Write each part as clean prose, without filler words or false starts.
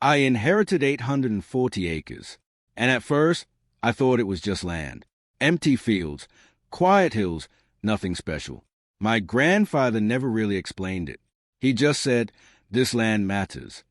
I inherited 840 acres, and at first I thought it was just land. Empty fields, quiet hills, nothing special. My grandfather never really explained it. He just said, "This land matters."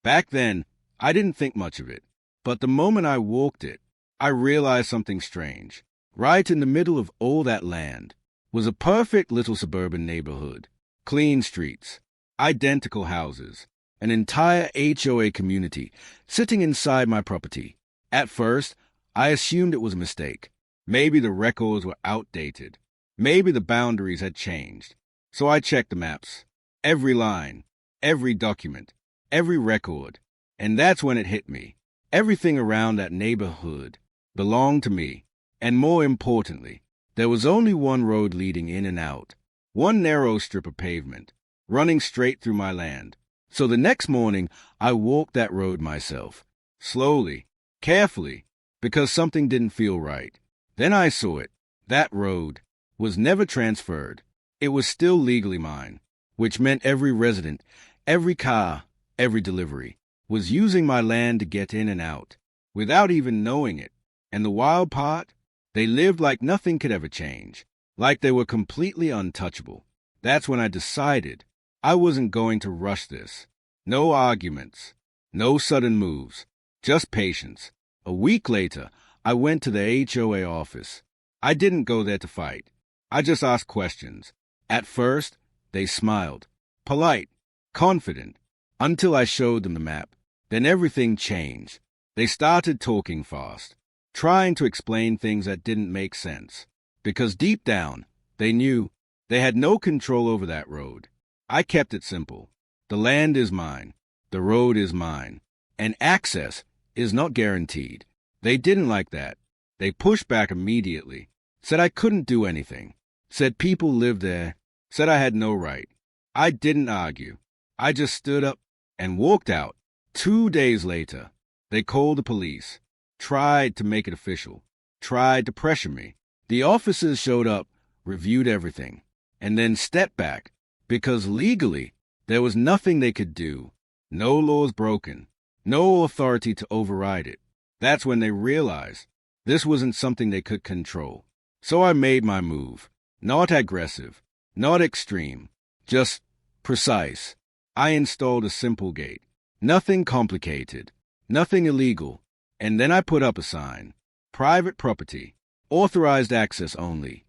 Back then, I didn't think much of it. But the moment I walked it, I realized something strange. Right in the middle of all that land was a perfect little suburban neighborhood. Clean streets, identical houses, an entire HOA community sitting inside my property. At first, I assumed it was a mistake. Maybe the records were outdated. Maybe the boundaries had changed. So I checked the maps. Every line, every document, every record. And that's when it hit me. Everything around that neighborhood belonged to me. And more importantly, there was only one road leading in and out. One narrow strip of pavement, running straight through my land. So the next morning, I walked that road myself. Slowly, carefully, because something didn't feel right. Then I saw it. That road was never transferred. It was still legally mine, which meant every resident, every car, every delivery was using my land to get in and out, without even knowing it. And the wild part? They lived like nothing could ever change, like they were completely untouchable. That's when I decided I wasn't going to rush this. No arguments, no sudden moves, just patience. A week later, I went to the HOA office. I didn't go there to fight. I just asked questions. At first, they smiled, polite, confident, until I showed them the map. Then everything changed. They started talking fast, trying to explain things that didn't make sense. Because deep down, they knew they had no control over that road. I kept it simple. The land is mine. The road is mine. And access is not guaranteed. They didn't like that. They pushed back immediately, said I couldn't do anything, said people lived there, said I had no right. I didn't argue. I just stood up and walked out. 2 days later, they called the police, tried to make it official, tried to pressure me. The officers showed up, reviewed everything, and then stepped back because legally there was nothing they could do. No laws broken, no authority to override it. That's when they realized this wasn't something they could control. So I made my move. Not aggressive, not extreme, just precise. I installed a simple gate. Nothing complicated, nothing illegal. And then I put up a sign. Private property. Authorized access only.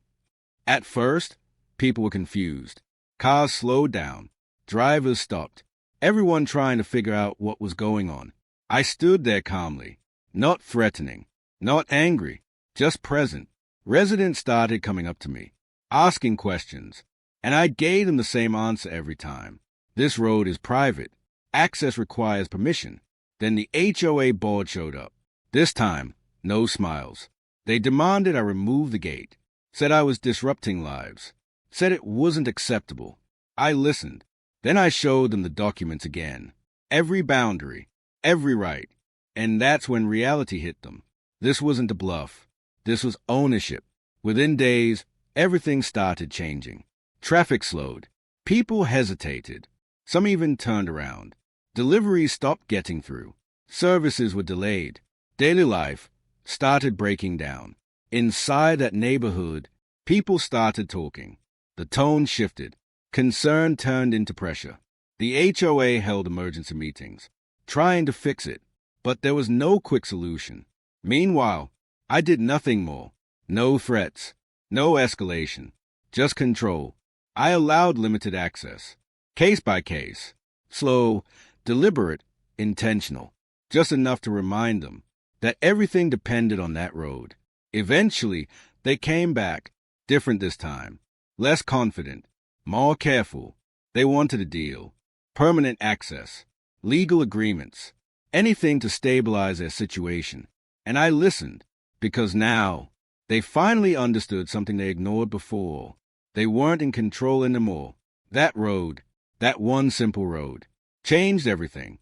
At first, people were confused. Cars slowed down. Drivers stopped. Everyone trying to figure out what was going on. I stood there calmly, not threatening, not angry, just present. Residents started coming up to me, asking questions, and I gave them the same answer every time. This road is private. Access requires permission. Then the HOA board showed up. This time, no smiles. They demanded I remove the gate, said I was disrupting lives, said it wasn't acceptable. I listened. Then I showed them the documents again. Every boundary, every right. And that's when reality hit them. This wasn't a bluff. This was ownership. Within days, everything started changing. Traffic slowed. People hesitated. Some even turned around. Deliveries stopped getting through. Services were delayed. Daily life started breaking down. Inside that neighborhood, people started talking. The tone shifted. Concern turned into pressure. The HOA held emergency meetings, trying to fix it, but there was no quick solution. Meanwhile, I did nothing more. No threats, no escalation, just control. I allowed limited access, case by case, slow, deliberate, intentional, just enough to remind them that everything depended on that road. Eventually, they came back, different this time, less confident, more careful. They wanted a deal, permanent access, legal agreements, anything to stabilize their situation. And I listened, because now they finally understood something they ignored before. They weren't in control anymore. That road, that one simple road, changed everything.